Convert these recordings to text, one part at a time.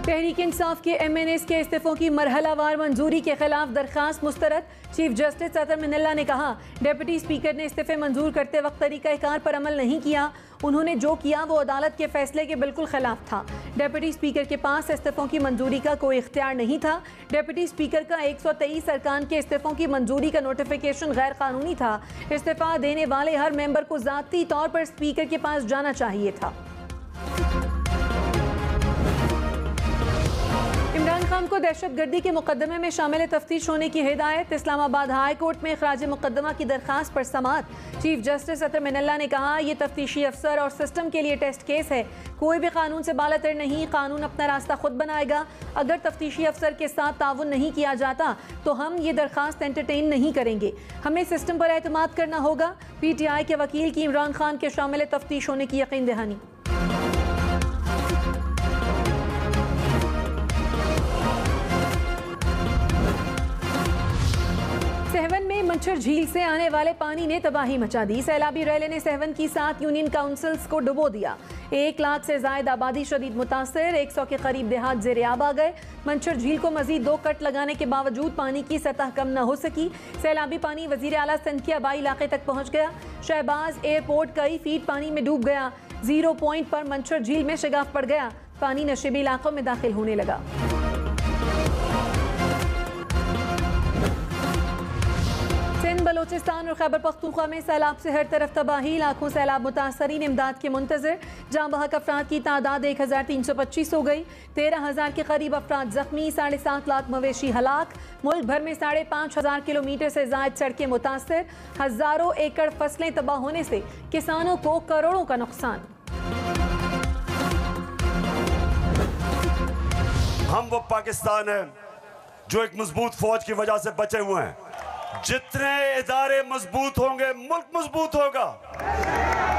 तहरीक इंसाफ के MNAs के इस्तीफों की मरहलावार मंजूरी के खिलाफ दरखास्त मुस्तरद। चीफ जस्टिस अतर मिनल्ला ने कहा, डिप्टी स्पीकर ने इस्तीफे मंजूर करते वक्त तरीक़ाकार पर अमल नहीं किया। उन्होंने जो किया वो अदालत के फैसले के बिल्कुल खिलाफ था। डिप्टी स्पीकर के पास इस्तीफों की मंजूरी का कोई इख्तियार नहीं था। डिप्टी स्पीकर का 123 अरकान के इस्तीफों की मंजूरी का नोटिफिकेशन गैर कानूनी था। इस्तीफा देने वाले हर मेंबर को ज़ाती तौर पर स्पीकर के पास जाना चाहिए था। इमरान खान को दहशतगर्दी के मुकदमे में शामिल तफ्तीश होने की हिदायत। इस्लामाबाद हाई कोर्ट में खराज मुकदमा की दरखास्त पर समाअत। चीफ जस्टिस अतर मिनल्ला ने कहा, यह तफ्तीशी अफसर और सिस्टम के लिए टेस्ट केस है। कोई भी कानून से बालातर नहीं, कानून अपना रास्ता खुद बनाएगा। अगर तफ्तीशी अफसर के साथ ताउन नहीं किया जाता तो हम ये दरखास्त एंटरटेन नहीं करेंगे। हमें सिस्टम पर एतमाद करना होगा। PTI के वकील की इमरान खान के शामिल तफ्तीश होने की यकीन दहानी। सहवन में मच्छर झील से आने वाले पानी ने तबाही मचा दी। सैलाबी रैले ने सहवन की 7 यूनियन काउंसिल्स को डुबो दिया। 1 लाख से जायद आबादी शदीद मुतासर, 100 के करीब देहात ज़ेर-ए-आब आ गए। मंछर झील को मजीद 2 कट लगाने के बावजूद पानी की सतह कम न हो सकी। सैलाबी पानी वजीर आला सिंध के आबाई इलाके तक पहुँच गया। शहबाज एयरपोर्ट कई फीट पानी में डूब गया। 0 पॉइंट पर मंछर झील में शगाफ पड़ गया। पानी नशीबी इलाकों में दाखिल होने लगा। सिंध, बलोचिस्तान और खैबर पख्तूनख्वा में सैलाब से हर तरफ तबाही। लाखों सैलाब मुतासरीन इमदाद के मुंतजर। जाँ बहक अफराद की तादाद 1325 हो गई। 13,000 के करीब अफराद जख्मी। 7.5 लाख मवेशी हलाक। मुल्क भर में 5,500 किलोमीटर से जायद सड़कें मुतासर। हजारों एकड़ फसलें तबाह होने से किसानों को करोड़ों का नुकसान। हम वो पाकिस्तान है जो एक मजबूत फौज की वजह से बचे हुए हैं। जितने इदारे मजबूत होंगे मुल्क मजबूत होगा,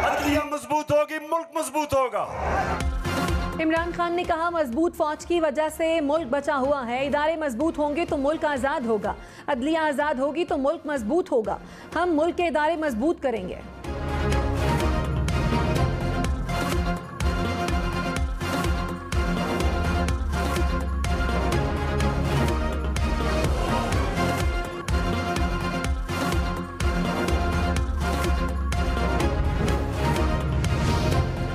अदलिया मजबूत होगी मुल्क मजबूत होगा। इमरान खान ने कहा, मजबूत फौज की वजह से मुल्क बचा हुआ है। इदारे मजबूत होंगे तो मुल्क आज़ाद होगा, अदलिया आज़ाद होगी तो मुल्क मजबूत होगा। हम मुल्क के इदारे मजबूत करेंगे।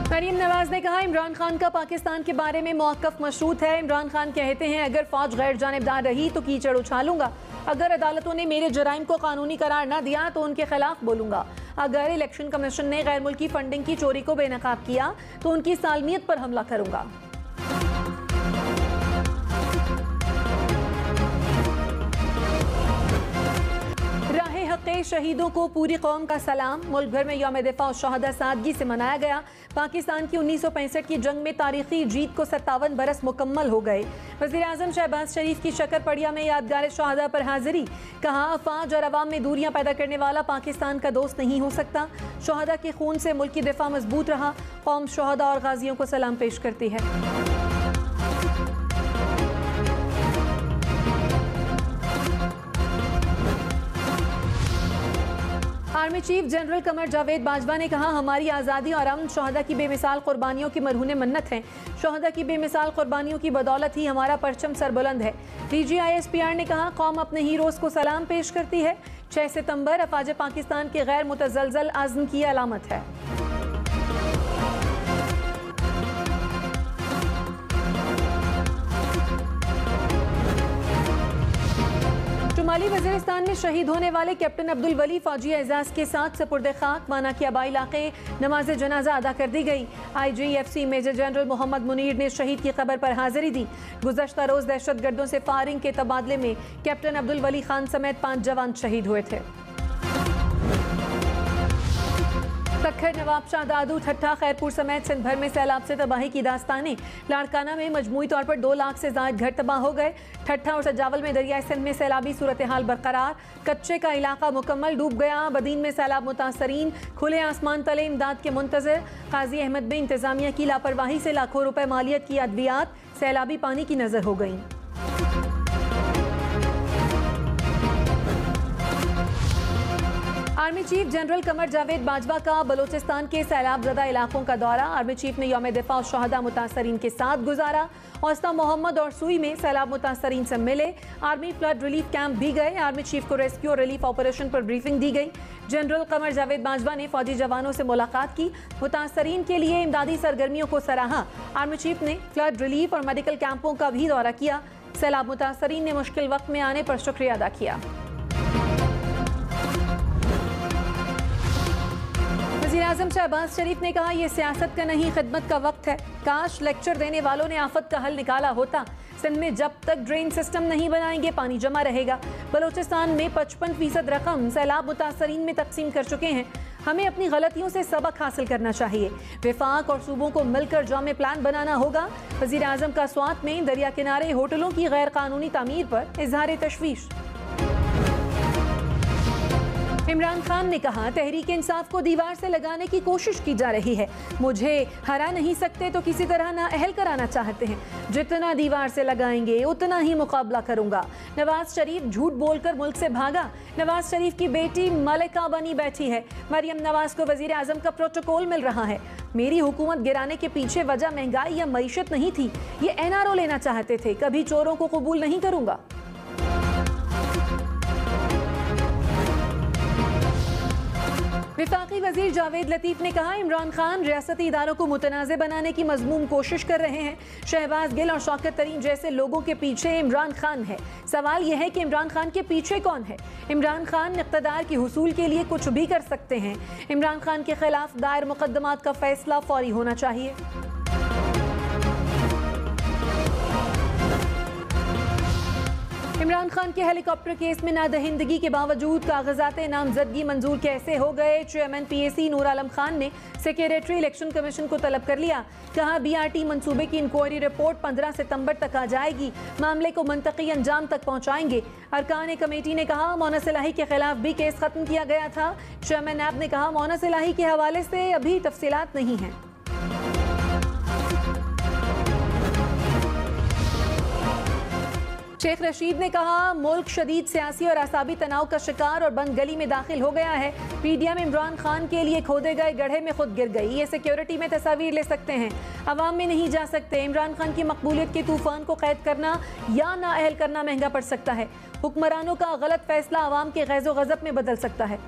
मरीम नवाज ने कहा, इमरान खान का पाकिस्तान के बारे में मौक़िफ़ मशरूत है। इमरान खान कहते हैं, अगर फौज गैर जानिबदार रही तो कीचड़ उछालूंगा। अगर अदालतों ने मेरे जराइम को कानूनी करार न दिया तो उनके खिलाफ बोलूंगा। अगर इलेक्शन कमीशन ने गैर मुल्की फंडिंग की चोरी को बेनकाब किया तो उनकी सालमियत पर हमला करूंगा। शहीदों को पूरी कौम का सलाम। मुल्क भर में यौम दिफा और शहादा सादगी से मनाया गया। पाकिस्तान की 1965 की जंग में तारीखी जीत को 57 बरस मुकम्मल हो गए। वज़ीर आज़म शहबाज शरीफ की शकरपड़िया में यादगार शहादा पर हाजिरी। कहा, अफवाज और अवाम में दूरियां पैदा करने वाला पाकिस्तान का दोस्त नहीं हो सकता। शहादा के खून से मुल्क की दिफा मजबूत रहा। कौम शहादा और गाजियों को सलाम पेश करती है। Army chief general Qamar Javed Bajwa ने कहा, हमारी आज़ादी और अमन शहदा की बेमिसाल कुर्बानियों की मरहून मन्नत हैं। शहदा की बेमिसाल कुर्बानियों की बदौलत ही हमारा परचम सरबुलंद है। DGISPR ने कहा, कौम अपने हीरोज़ को सलाम पेश करती है। 6 सितंबर अफवाज पाकिस्तान के गैर मुतज़लज़ल आज़म की अलामत है। शुमाली वज़ीरिस्तान में शहीद होने वाले कैप्टन अब्दुल वली फौजी एजाज के साथ सपुर्द खाक माना के आबाई इलाके नमाज जनाजा अदा कर दी गई। IGFC major general Mohammad Munir ने शहीद की खबर पर हाजिरी दी। गुज़श्ता रोज़ दहशतगर्दों से फायरिंग के तबादले में कैप्टन अब्दुल वली खान समेत 5 जवान शहीद हुए थे। तखर, नवाबशाह, दादू, ठट्ठा, खैरपुर समेत सिंध भर में सैलाब से तबाही की दास्तानें। लाड़काना में मजमूई तौर पर 2 लाख से ज़ायद घर तबाह हो गए। ठट्ठा और सजावल में दरियाए सिंध में सैलाबी सूरत हाल बरकरार। कच्चे का इलाका मुकम्मल डूब गया। बदीन में सैलाब मुतासरीन। खुले आसमान तले इमदाद के मुंतजर। काजी अहमद में इंतजामिया की लापरवाही से लाखों रुपए मालियत की अद्वियात सैलाबी पानी की नजर हो गई। Army chief general Qamar Javed Bajwa का बलोचिस्तान के सैलाब ज़दा इलाकों का दौरा। आर्मी चीफ ने यौम दिफा और शहदा मुतासरीन के साथ गुजारा। हौसला मोहम्मद और सुई में सैलाब मुतासरीन से मिले। आर्मी फ्लड रिलीफ कैंप भी गए। आर्मी चीफ को रेस्क्यू और रिलीफ ऑपरेशन पर ब्रीफिंग दी गई। जनरल कमर जावेद बाजवा ने फौजी जवानों से मुलाकात की। मुतासरीन के लिए इमदादी सरगर्मियों को सराहा। आर्मी चीफ ने फ्लड रिलीफ और मेडिकल कैंपों का भी दौरा किया। सैलाब मुतासरीन ने मुश्किल वक्त में आने पर शुक्रिया अदा किया। वज़ीर-ए-आज़म शहबाज शरीफ ने कहा, यह सियासत का नहीं खिदमत का वक्त है। काश लेक्चर देने वालों ने आफत का हल निकाला होता। सिंध में जब तक ड्रेन सिस्टम नहीं बनाएंगे पानी जमा रहेगा। बलोचिस्तान में 55% रकम सैलाब मुतासरीन में तकसीम कर चुके हैं। हमें अपनी गलतियों से सबक हासिल करना चाहिए। वफाक और सूबों को मिलकर जामे प्लान बनाना होगा। वज़ीर-ए-आज़म का स्वात में दरिया किनारे होटलों की गैर कानूनी तामीर पर इजहार तशवीश। इमरान खान ने कहा, तहरीक इंसाफ को दीवार से लगाने की कोशिश की जा रही है। मुझे हरा नहीं सकते तो किसी तरह ना अहल कराना चाहते हैं। जितना दीवार से लगाएंगे उतना ही मुकाबला करूंगा। नवाज शरीफ झूठ बोलकर मुल्क से भागा। नवाज शरीफ की बेटी मलिका बनी बैठी है। मरियम नवाज को वजीर आजम का प्रोटोकॉल मिल रहा है। मेरी हुकूमत गिराने के पीछे वजह महंगाई या मईशत नहीं थी, ये NRO लेना चाहते थे। कभी चोरों को कबूल नहीं करूंगा। विफाकी वजीर जावेद लतीफ ने कहा, इमरान खान रियासती इदारों को मुतनाज़े बनाने की मजमूम कोशिश कर रहे हैं। शहबाज गिल और शौकत तरीन जैसे लोगों के पीछे इमरान खान है। सवाल यह है कि इमरान खान के पीछे कौन है। इमरान खान इक़्तिदार की हुसूल के लिए कुछ भी कर सकते हैं। इमरान खान के खिलाफ दायर मुकदमात का फैसला फौरी होना चाहिए। इमरान खान के हेलीकॉप्टर केस में नादहिंदगी के बावजूद कागजात नामजदगी मंजूर कैसे हो गए। चेयरमैन PAC नूर आलम खान ने सेक्रेटरी इलेक्शन कमीशन को तलब कर लिया। कहा, BRT मंसूबे की इंक्वायरी रिपोर्ट 15 सितंबर तक आ जाएगी। मामले को मंतकी अंजाम तक पहुंचाएंगे। अरकान कमेटी ने कहा, मोनस इलाही के खिलाफ भी केस खत्म किया गया था। चेयरमैन नैब ने कहा, मोनस इलाही के हवाले से अभी तफसीलात नहीं हैं। शेख रशीद ने कहा, मुल्क शदीद सियासी और असाबी तनाव का शिकार और बंद गली में दाखिल हो गया है। PDM इमरान खान के लिए खोदे गए गड्ढे में खुद गिर गई। ये सिक्योरिटी में तस्वीर ले सकते हैं, अवाम में नहीं जा सकते। इमरान खान की मकबूलियत के तूफान को कैद करना या नाअहल करना महंगा पड़ सकता है। हुक्मरानों का गलत फैसला अवाम के गैज़ो गज़ब में बदल सकता है।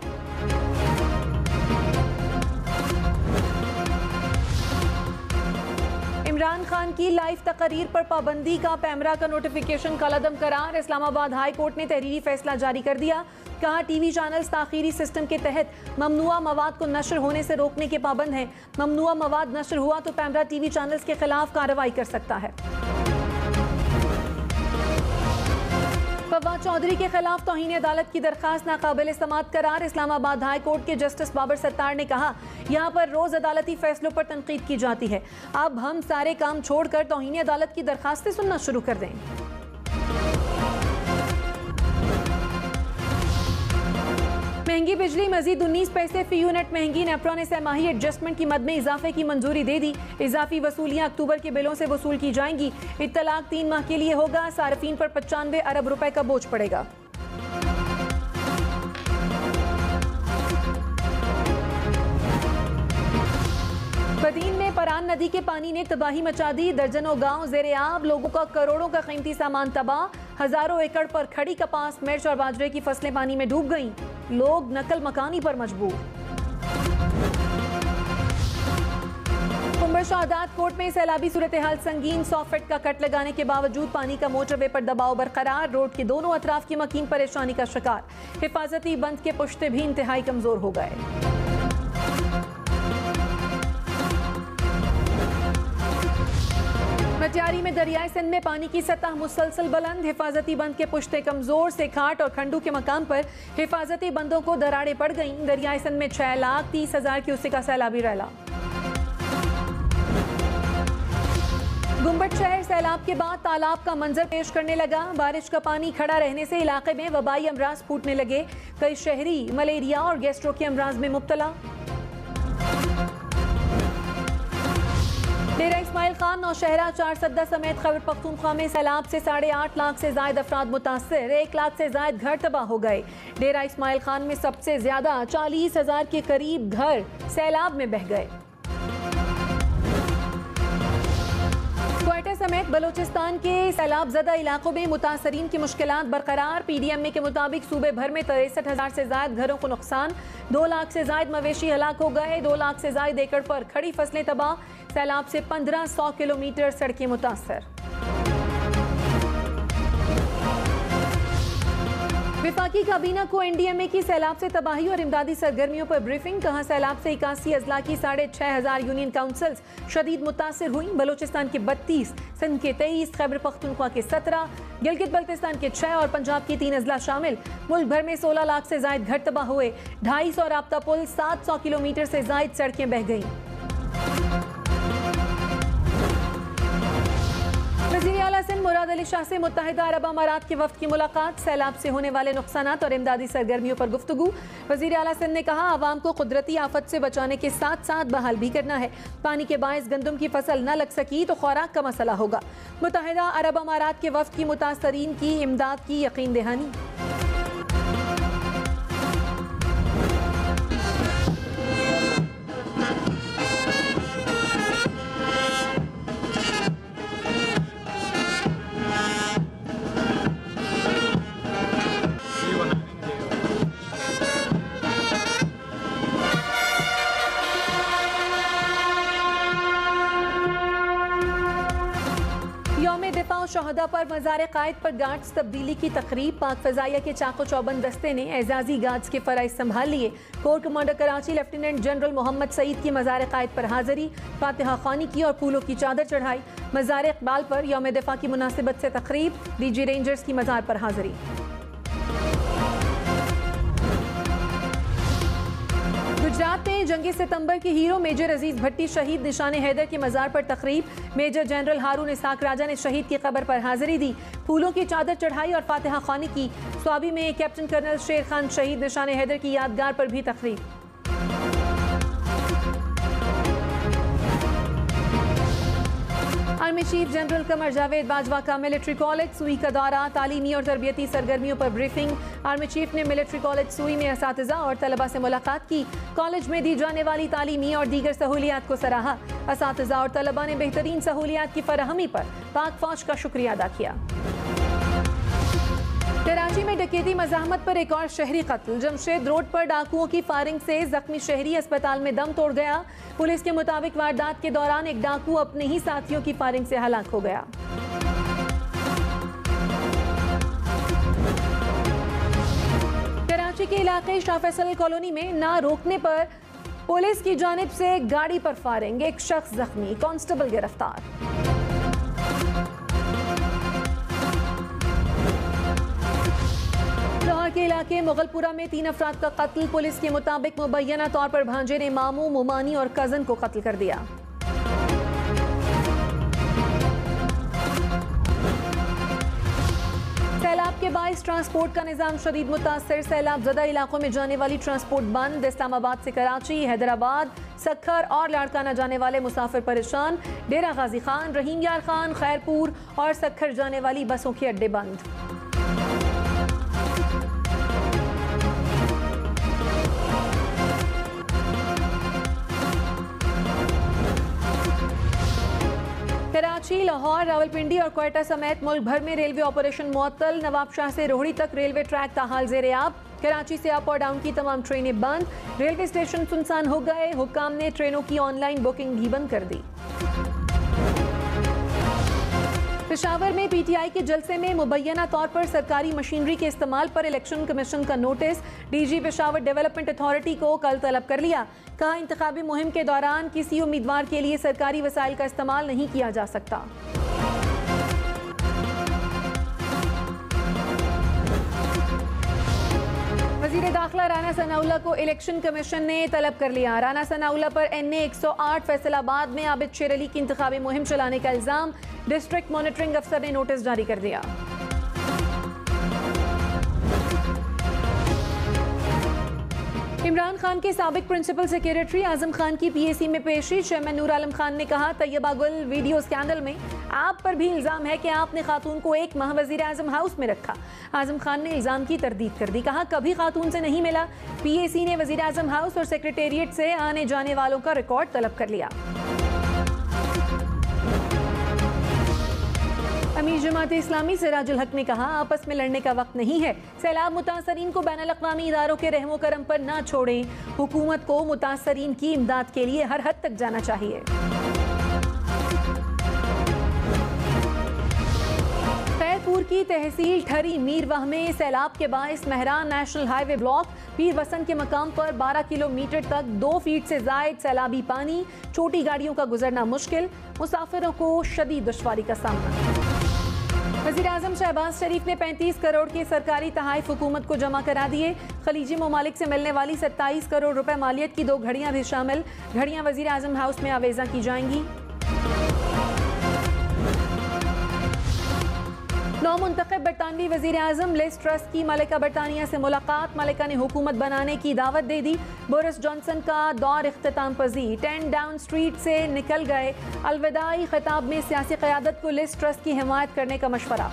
इमरान खान की लाइव तकरीर पर पाबंदी का पैमरा का नोटिफिकेशन कलअदम करार। इस्लामाबाद हाई कोर्ट ने तहरीरी फैसला जारी कर दिया। कहा, TV चैनल्स ताखीरी सिस्टम के तहत ममनुआ मवाद को नशर होने से रोकने के पाबंद हैं। ममनुआ मवाद नशर हुआ तो पैमरा TV चैनल्स के खिलाफ कार्रवाई कर सकता है। फवाद चौधरी के खिलाफ तौहीन अदालत की दरखास्त नाकाबिल समाअत करार। इस्लामाबाद हाई कोर्ट के जस्टिस बाबर सत्तार ने कहा, यहाँ पर रोज अदालती फैसलों पर तनकीद की जाती है। अब हम सारे काम छोड़कर तौहीन अदालत की दरखास्तें सुनना शुरू कर दें। महंगी बिजली मजीद 19 पैसे फी यूनिट महंगी। नेप्रा ने सहमाही एडजस्टमेंट की मद में इजाफे की मंजूरी दे दी। इजाफी वसूलियां अक्टूबर के बिलों से वसूल की जाएंगी। इत्तलाक 3 माह के लिए होगा। सार्फिन पर 95 अरब रुपए का बोझ पड़ेगा। बदीन में परान नदी के पानी ने तबाही मचा दी। दर्जनों गांव ज़ेरे आब, लोगों का करोड़ों का कीमती सामान तबाह। हजारों एकड़ पर खड़ी कपास, मिर्च और बाजरे की फसलें पानी में डूब गईं। लोग नकल मकानी पर मजबूर। कुंबर शहादात कोर्ट में सैलाबी सूरत हाल संगीन। 100 फीट का कट लगाने के बावजूद पानी का मोटरवे पर दबाव बरकरार। रोड के दोनों अतराफ की मकीन परेशानी का शिकार। हिफाजती बंद के पुश्ते भी इंतहाई कमजोर हो गए। मटियारी में दरियाई सिंध में पानी की सतह मुसलसल बुलंद। हिफाजती बंद के पुश्ते कमजोर से खाट और खंडू के मकाम पर हिफाजती बंदों को दरारें पड़ गईं। दरियाई सिंध में 6,30,000 क्यूसेक का सैलाबी रैला। गुम्बट शहर सैलाब के बाद तालाब का मंजर पेश करने लगा। बारिश का पानी खड़ा रहने से इलाके में वबाई अमराज फूटने लगे। कई शहरी मलेरिया और गैस्ट्रो के अमराज में मुब्तला। डेरा इस्माइल इस्माइल खान नौशहरा चारसद्दा समेत खैबर पख्तूनख्वा में सैलाब से 8.5 लाख से जायद अफराद मुतासर, 1 लाख से जायद घर तबाह हो गए। डेरा इस्माइल खान में सबसे ज्यादा 40,000 के करीब घर सैलाब में बह गए। क्वेटा समेत बलूचिस्तान के सैलाब ज़दा इलाकों में मुतासरीन की मुश्किलात बरकरार। PDMA के मुताबिक सूबे भर में 63,000 से जायद घरों को नुकसान, 2 लाख से जायद मवेशी हलाक हो गए, 2 लाख से जायद एकड़ पर खड़ी फसलें तबाह। सैलाब से 1500 किलोमीटर सड़कें मुतासर। विफाकी काबीना को NDMA की सैलाब से तबाही और इमदादी सरगर्मियों पर ब्रीफिंग। कहा सैलाब से 81 अजला की 6,500 यूनियन काउंसिल्स शदीद मुतासर हुई। बलूचिस्तान के 32, सिंध के 23, खैबर पख्तूनख्वा के 17, गिलगित बल्तिस्तान के 6 और पंजाब के 3 अजला शामिल। मुल्क भर में 16 लाख से जायद घर तबाह हुए। 250 राब्ता पुल, 700 किलोमीटर से जायद सड़कें बह गईं। वज़ीर आला सिंध मुराद अली शाह से मुत्तहिदा अरब अमारात के वफ्द की मुलाकात। सैलाब से होने वाले नुकसानात और इमदादी सरगर्मियों पर गुफ्तगू। वज़ीर आला सिंध ने कहा आवाम को कुदरती आफत से बचाने के साथ साथ बहाल भी करना है। पानी के बायस गंदम की फसल न लग सकी तो खुराक का मसला होगा। मुत्तहिदा अरब अमारात के वफ्द की मुतासरीन की इमदाद की यकीन दहानी। शहदा पर मज़ार कायद पर गार्ड्स तब्दीली की तकरीब। पाक फ़ज़ाइया के चाको चौबंद दस्ते ने एजाजी गार्ड्स के फ़राइज़ संभाल लिए। Core commander Karachi lieutenant general Mohammad Saeed की मज़ार कायद पर हाज़िरी, फातिहा ख़्वानी की और फूलों की चादर चढ़ाई। मज़ार इक़बाल पर यौम दिफ़ा की मुनासिबत से तकरीब। DG रेंजर्स की मज़ार पर हाज़िरी। गुजरात में जंगे सितंबर के हीरो मेजर अजीज भट्टी शहीद निशाने हैदर के मज़ार पर तकरीब। मेजर जनरल हारून इसाक राजा ने शहीद की कब्र पर हाजिरी दी, फूलों की चादर चढ़ाई और फातिहा ख़्वानी की। स्वाबी में कैप्टन कर्नल शेर खान शहीद निशाने हैदर की यादगार पर भी तकरीब। Army chief general Qamar Javed Bajwa का मिलिट्री कॉलेज सुई का दौरा। तालीमी और तरबियती सरगर्मियों पर ब्रीफिंग। आर्मी चीफ ने मिलिट्री कॉलेज सुई में असातिज़ा और तलबा से मुलाकात की। कॉलेज में दी जाने वाली तालीमी और दीगर सहूलियात को सराहा। असातिज़ा और तलबा ने बेहतरीन सहूलियात की फराहमी पर पाक फौज का शुक्रिया अदा किया। कराची में डकैती मज़ाहमत पर एक और शहरी कत्ल। जमशेद रोड पर डाकुओं की फायरिंग से जख्मी शहरी अस्पताल में दम तोड़ गया। पुलिस के मुताबिक वारदात के दौरान एक डाकू अपने ही साथियों की फायरिंग से हलाक हो गया। कराची के इलाके शाह फैसल कॉलोनी में ना रोकने पर पुलिस की जानिब से गाड़ी पर फायरिंग, एक शख्स जख्मी, कांस्टेबल गिरफ्तार। लाहौर के इलाके मुगलपुरा में 3 अफराद का कत्ल। पुलिस के मुताबिक मुबैना तौर पर भांजे ने मामू, मुमानी और कजन को कत्ल कर दिया। सैलाब के बाइस ट्रांसपोर्ट का निजाम शदीद मुतासर। सैलाब ज़दा इलाकों में जाने वाली ट्रांसपोर्ट बंद। इस्लामाबाद से कराची, हैदराबाद, सक्खर और लाड़काना जाने वाले मुसाफिर परेशान। डेरा गाजी खान, रहीम यार खान, खैरपुर और सक्खर जाने वाली बसों के अड्डे बंद। कराची, लाहौर, रावलपिंडी और क्वेटा समेत मुल्क भर में रेलवे ऑपरेशन मुअत्तल। नवाबशाह से रोहड़ी तक रेलवे ट्रैक ताहाल ज़ेर-ए-आब। कराची से अप और डाउन की तमाम ट्रेनें बंद। रेलवे स्टेशन सुनसान हो गए। हुक्काम ने ट्रेनों की ऑनलाइन बुकिंग भी बंद कर दी। पेशावर में PTI के जलसे में मुबैना तौर पर सरकारी मशीनरी के इस्तेमाल पर इलेक्शन कमीशन का notice. DG Peshawar development authority को कल तलब कर लिया। कहा इंतखाबी मुहिम के दौरान किसी उम्मीदवार के लिए सरकारी वसाइल का इस्तेमाल नहीं किया जा सकता। वज़ीर दाखिला राना सनाउल्लाह को इलेक्शन कमीशन ने तलब कर लिया। राना सनाउल्लाह पर NA 108 फैसलाबाद में आबिद शेर अली की इंतखाबी मुहिम चलाने का इल्ज़ाम। डिस्ट्रिक्ट मॉनिटरिंग अफसर ने नोटिस जारी कर दिया। इमरान खान के साबिक प्रिंसिपल सेक्रेटरी आजम खान की पीएसी में पेशी। चेयरमैन नूर आलम खान ने कहा, तैयबा गुल वीडियो स्कैंडल में आप पर भी इल्जाम है कि आपने खातून को 1 माह वजीर आजम हाउस में रखा। आजम खान ने इल्जाम की तरदीद कर दी। कहा, कभी खातून से नहीं मिला। पीएसी ने वजीर आजम हाउस और सेक्रेटेरिएट से आने जाने वालों का रिकॉर्ड तलब कर लिया। अमीर जमात इस्लामी सिराजुल हक ने कहा, आपस में लड़ने का वक्त नहीं है। सैलाब मुतासरीन को बैनुल अक़वामी इदारों के रहमो करम पर ना छोड़ें। हुकूमत को मुतासरीन की इमदाद के लिए हर हद तक जाना चाहिए। खैरपुर की तहसील ठरी मीरवाह में सैलाब के बायस महरान नेशनल हाईवे ब्लॉक पीर वसन के मकाम पर 12 किलोमीटर तक 2 फीट से जायद सैलाबी पानी। छोटी गाड़ियों का गुजरना मुश्किल। मुसाफिरों को शदीद दुश्वारी का सामना। वज़ीर आज़म शहबाज शरीफ ने 35 करोड़ के सरकारी तहाइफ हुकूमत को जमा करा दिए। खलीजी ममालिक से मिलने वाली 27 करोड़ रुपए मालियत की 2 घड़ियां भी शामिल। घड़ियां वज़ीर आज़म हाउस में आवेजा की जाएंगी। 9 मुंतखब बरतानवी वज़ीर आज़म लिज ट्रस की मलिका बरतानिया से मुलाकात। मलिका ने हुकूमत बनाने की दावत दे दी। बोरिस जॉनसन का दौर इख्तिताम पजीर। 10 डाउन स्ट्रीट से निकल गए। अलविदाई खिताब में सियासी क़यादत को लिज ट्रस की हिमायत करने का मशवरा।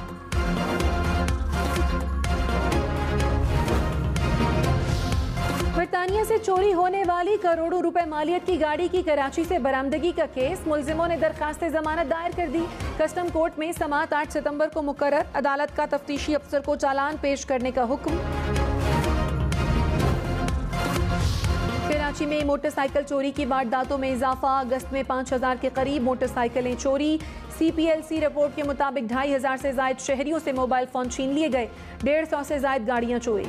बरतानिया से चोरी होने वाली करोड़ों रुपए मालियत की गाड़ी की कराची से बरामदगी का केस। मुलजिमों ने दरखास्त जमानत दायर कर दी। कस्टम कोर्ट में समाअत 8 सितंबर को मुकर्रर। अदालत का तफ्तीशी अफसर को चालान पेश करने का हुक्म। कराची में मोटरसाइकिल चोरी की वारदातों में इजाफा। अगस्त में 5000 के करीब मोटरसाइकिलें चोरी। CPLC रिपोर्ट के मुताबिक 2500 से जायद शहरियों से मोबाइल फोन छीन लिए गए। 150 से जायद गाड़ियां चोरी।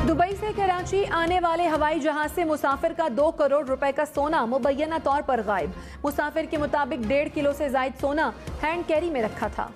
दुबई से कराची आने वाले हवाई जहाज से मुसाफिर का 2 करोड़ रुपए का सोना मुबैना तौर पर गायब। मुसाफिर के मुताबिक 1.5 किलो से जायद सोना हैंड कैरी में रखा था।